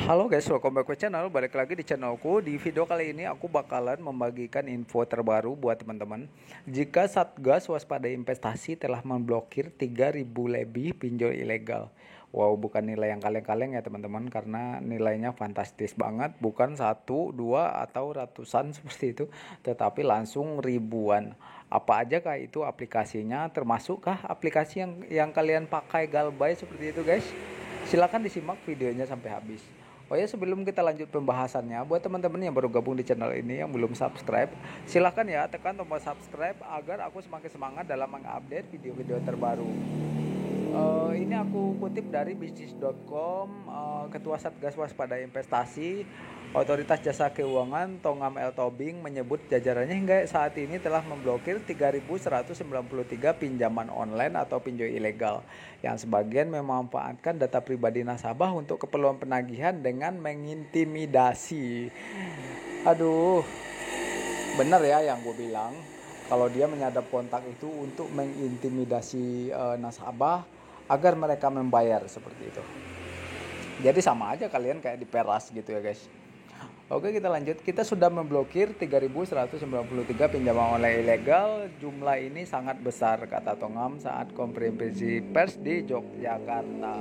Halo guys, welcome back ke channel. Balik lagi di channelku. Di video kali ini aku bakalan membagikan info terbaru buat teman-teman. Jika Satgas Waspada Investasi telah memblokir 3.000 lebih pinjol ilegal. Wow, bukan nilai yang kaleng-kaleng ya teman-teman, karena nilainya fantastis banget. Bukan satu, dua, atau ratusan seperti itu, tetapi langsung ribuan. Apa aja kah itu aplikasinya? Termasukkah aplikasi yang kalian pakai Galbay seperti itu guys? Silahkan disimak videonya sampai habis. Oh ya, sebelum kita lanjut pembahasannya, buat teman-teman yang baru gabung di channel ini yang belum subscribe, silahkan ya tekan tombol subscribe agar aku semakin semangat dalam mengupdate video-video terbaru. Ini aku kutip dari bisnis.com. Ketua Satgas Waspada Investasi Otoritas Jasa Keuangan Tongam L. Tobing menyebut jajarannya hingga saat ini telah memblokir 3.193 pinjaman online atau pinjol ilegal yang sebagian memanfaatkan data pribadi nasabah untuk keperluan penagihan dengan mengintimidasi. Aduh, bener ya yang gue bilang, kalau dia menyadap kontak itu untuk mengintimidasi nasabah agar mereka membayar seperti itu. Jadi sama aja kalian kayak diperas gitu ya guys. Oke, kita lanjut. Kita sudah memblokir 3.193 pinjaman online ilegal. Jumlah ini sangat besar, kata Tongam saat konferensi pers di Yogyakarta.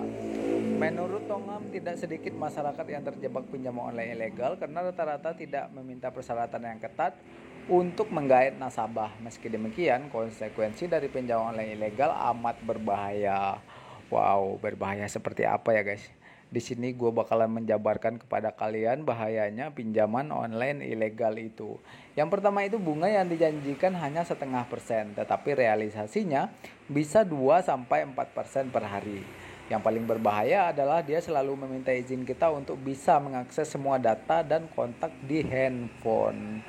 Menurut Tongam, tidak sedikit masyarakat yang terjebak pinjaman online ilegal karena rata-rata tidak meminta persyaratan yang ketat untuk menggait nasabah. Meski demikian, konsekuensi dari pinjaman online ilegal amat berbahaya. Wow, berbahaya seperti apa ya guys? Di sini gue bakalan menjabarkan kepada kalian bahayanya pinjaman online ilegal itu. Yang pertama itu bunga yang dijanjikan hanya 0,5%, tetapi realisasinya bisa 2-4% per hari. Yang paling berbahaya adalah dia selalu meminta izin kita untuk bisa mengakses semua data dan kontak di handphone.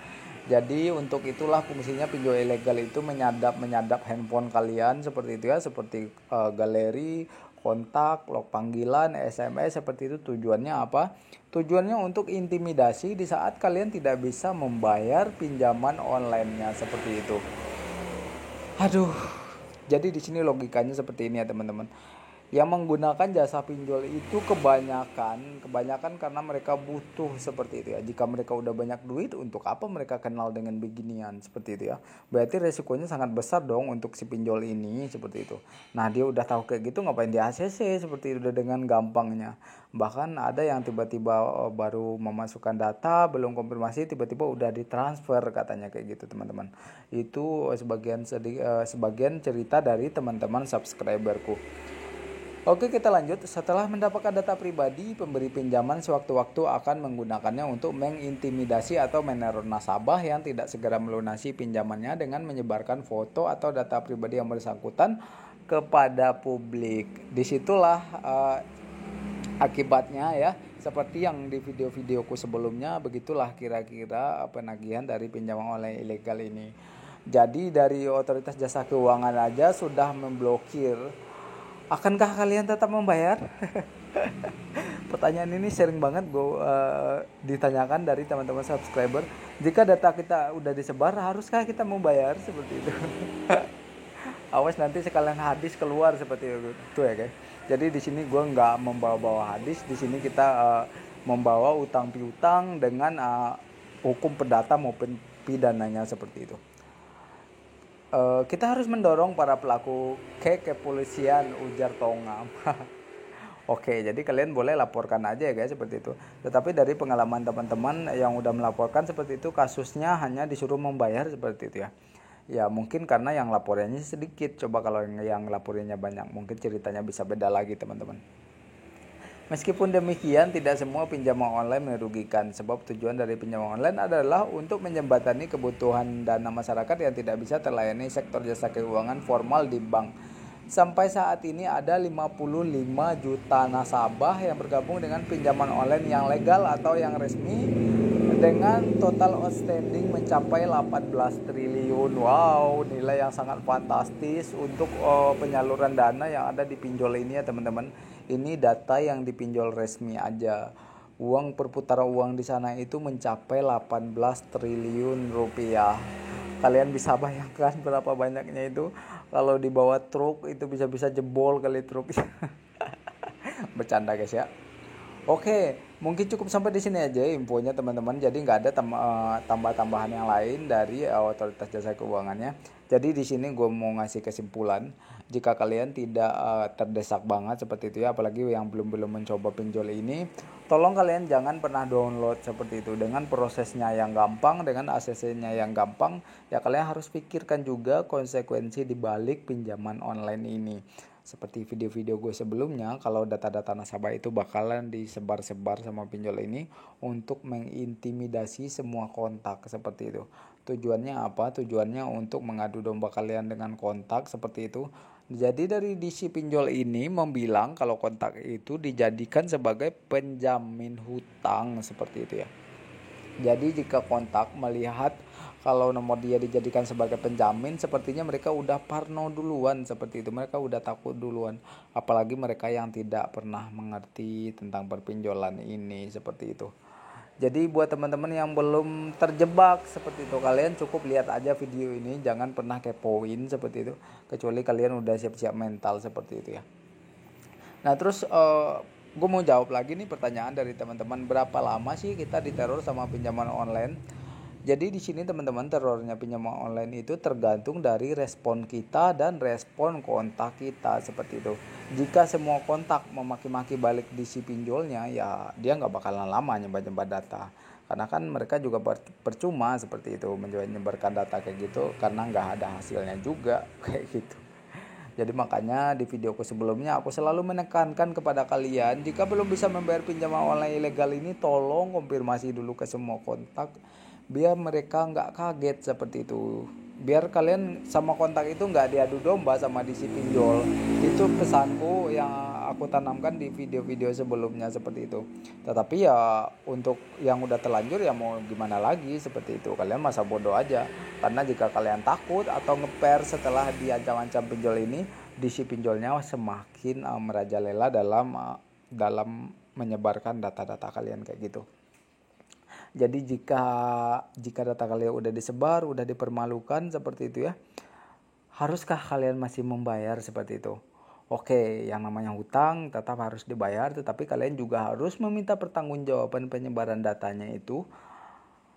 Jadi untuk itulah fungsinya pinjol ilegal itu menyadap handphone kalian seperti itu ya, seperti galeri, kontak, log panggilan, SMS seperti itu. Tujuannya apa? Tujuannya untuk intimidasi di saat kalian tidak bisa membayar pinjaman online-nya seperti itu. Aduh. Jadi di sini logikanya seperti ini ya teman-teman. Yang menggunakan jasa pinjol itu kebanyakan karena mereka butuh seperti itu ya. Jika mereka udah banyak duit, untuk apa mereka kenal dengan beginian seperti itu ya. Berarti resikonya sangat besar dong untuk si pinjol ini seperti itu. Nah, dia udah tahu kayak gitu, ngapain di ACC seperti itu, udah dengan gampangnya. Bahkan ada yang tiba-tiba baru memasukkan data, belum konfirmasi, tiba-tiba udah ditransfer katanya kayak gitu teman-teman. Itu sebagian cerita dari teman-teman subscriberku. Oke, kita lanjut. Setelah mendapatkan data pribadi, pemberi pinjaman sewaktu-waktu akan menggunakannya untuk mengintimidasi atau meneror nasabah yang tidak segera melunasi pinjamannya dengan menyebarkan foto atau data pribadi yang bersangkutan kepada publik. Disitulah akibatnya ya, seperti yang di video-videoku sebelumnya, begitulah kira-kira penagihan dari pinjaman online ilegal ini. Jadi dari Otoritas Jasa Keuangan aja sudah memblokir. Akankah kalian tetap membayar? Pertanyaan ini sering banget ditanyakan dari teman-teman subscriber. Jika data kita udah disebar, haruskah kita membayar seperti itu? Awas nanti sekalian hadis keluar seperti itu ya guys. Jadi di sini gue nggak membawa-bawa hadis. Di sini kita membawa utang piutang dengan hukum perdata maupun pidananya seperti itu. Kita harus mendorong para pelaku ke kepolisian, ujar Tongam. Oke, jadi kalian boleh laporkan aja ya guys seperti itu. Tetapi dari pengalaman teman-teman yang udah melaporkan seperti itu, kasusnya hanya disuruh membayar seperti itu ya. Ya mungkin karena yang laporannya sedikit. Coba kalau yang laporannya banyak, mungkin ceritanya bisa beda lagi teman-teman. Meskipun demikian, tidak semua pinjaman online merugikan, sebab tujuan dari pinjaman online adalah untuk menjembatani kebutuhan dana masyarakat yang tidak bisa terlayani sektor jasa keuangan formal di bank. Sampai saat ini ada 55 juta nasabah yang bergabung dengan pinjaman online yang legal atau yang resmi dengan total outstanding mencapai 18 triliun. Wow, nilai yang sangat fantastis untuk penyaluran dana yang ada di pinjol ini ya teman-teman. Ini data yang dipinjol resmi aja. Uang perputaran uang di sana itu mencapai 18 triliun rupiah. Kalian bisa bayangkan berapa banyaknya itu. Kalau dibawa truk itu bisa-bisa jebol kali truk. Bercanda guys ya. Oke, mungkin cukup sampai di sini aja infonya teman-teman. Jadi nggak ada tambah-tambahan yang lain dari Otoritas Jasa Keuangannya. Jadi di sini gue mau ngasih kesimpulan, jika kalian tidak terdesak banget seperti itu ya, apalagi yang belum mencoba pinjol ini, tolong kalian jangan pernah download seperti itu. Dengan prosesnya yang gampang, dengan ACC-nya yang gampang, ya kalian harus pikirkan juga konsekuensi di balik pinjaman online ini. Seperti video-video gue sebelumnya, kalau data-data nasabah itu bakalan disebar-sebar sama pinjol ini untuk mengintimidasi semua kontak seperti itu. Tujuannya apa? Tujuannya untuk mengadu domba kalian dengan kontak seperti itu. Jadi dari DC pinjol ini membilang kalau kontak itu dijadikan sebagai penjamin hutang seperti itu ya. Jadi jika kontak melihat kalau nomor dia dijadikan sebagai penjamin, sepertinya mereka udah parno duluan seperti itu. Mereka udah takut duluan. Apalagi mereka yang tidak pernah mengerti tentang perpinjolan ini seperti itu. Jadi buat teman-teman yang belum terjebak seperti itu, kalian cukup lihat aja video ini, jangan pernah kepoin seperti itu. Kecuali kalian udah siap-siap mental seperti itu ya. Nah terus gue mau jawab lagi nih pertanyaan dari teman-teman, berapa lama sih kita diteror sama pinjaman online? Jadi di sini teman-teman, terornya pinjaman online itu tergantung dari respon kita dan respon kontak kita seperti itu. Jika semua kontak memaki-maki balik di si pinjolnya, ya dia nggak bakalan lama nyebar-nyebar data. Karena kan mereka juga percuma seperti itu menyebarkan data kayak gitu, karena nggak ada hasilnya juga kayak gitu. Jadi makanya di videoku sebelumnya aku selalu menekankan kepada kalian, jika belum bisa membayar pinjaman online ilegal ini, tolong konfirmasi dulu ke semua kontak biar mereka nggak kaget seperti itu. Biar kalian sama kontak itu nggak diadu domba sama di si pinjol. Itu pesanku yang aku tanamkan di video-video sebelumnya seperti itu. Tetapi ya untuk yang udah terlanjur ya mau gimana lagi seperti itu. Kalian masa bodoh aja. Karena jika kalian takut atau ngeper setelah diancam-ancam pinjol ini, di si pinjolnya semakin merajalela dalam menyebarkan data-data kalian kayak gitu. Jadi jika data kalian udah disebar, udah dipermalukan seperti itu ya, haruskah kalian masih membayar seperti itu? Oke, yang namanya hutang tetap harus dibayar, tetapi kalian juga harus meminta pertanggungjawaban penyebaran datanya itu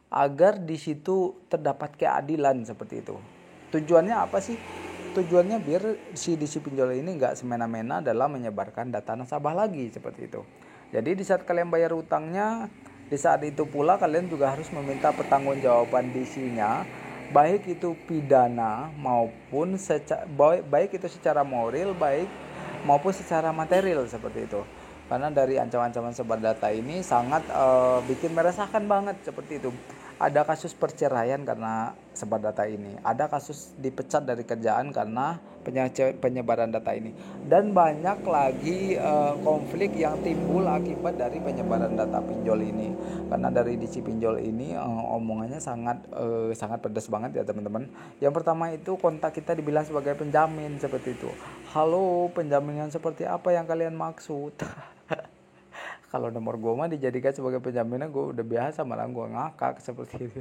agar di situ terdapat keadilan seperti itu. Tujuannya apa sih? Tujuannya biar si pinjol ini nggak semena-mena dalam menyebarkan data nasabah lagi seperti itu. Jadi di saat kalian bayar hutangnya, di saat itu pula kalian juga harus meminta pertanggungjawaban DC-nya, baik itu pidana maupun baik itu secara moral, baik maupun secara material seperti itu. Karena dari ancaman-ancaman sebar data ini sangat bikin meresahkan banget seperti itu. Ada kasus perceraian karena sebar data ini, ada kasus dipecat dari kerjaan karena penyebaran data ini, dan banyak lagi konflik yang timbul akibat dari penyebaran data pinjol ini. Karena dari DC pinjol ini omongannya sangat pedas banget ya teman-teman. Yang pertama itu kontak kita dibilang sebagai penjamin seperti itu. Halo, penjaminan seperti apa yang kalian maksud? Kalau nomor gue mah dijadikan sebagai penjaminan, gue udah biasa, malah gue ngakak seperti itu.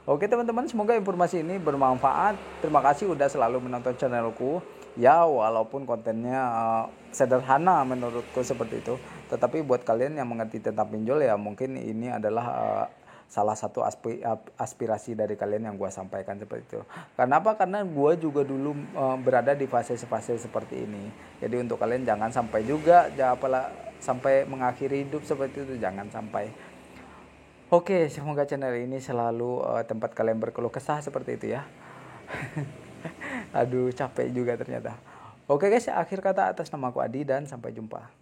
Oke teman-teman, semoga informasi ini bermanfaat. Terima kasih udah selalu menonton channelku. Ya walaupun kontennya sederhana menurutku seperti itu, tetapi buat kalian yang mengerti tentang pinjol ya mungkin ini adalah salah satu aspirasi dari kalian yang gue sampaikan seperti itu. Kenapa? Karena gue juga dulu berada di fase-fase seperti ini. Jadi untuk kalian jangan sampai juga sampai mengakhiri hidup seperti itu, jangan sampai. Oke, semoga channel ini selalu tempat kalian berkeluh kesah seperti itu ya. Aduh, capek juga ternyata. Oke guys, akhir kata atas nama aku Adi dan sampai jumpa.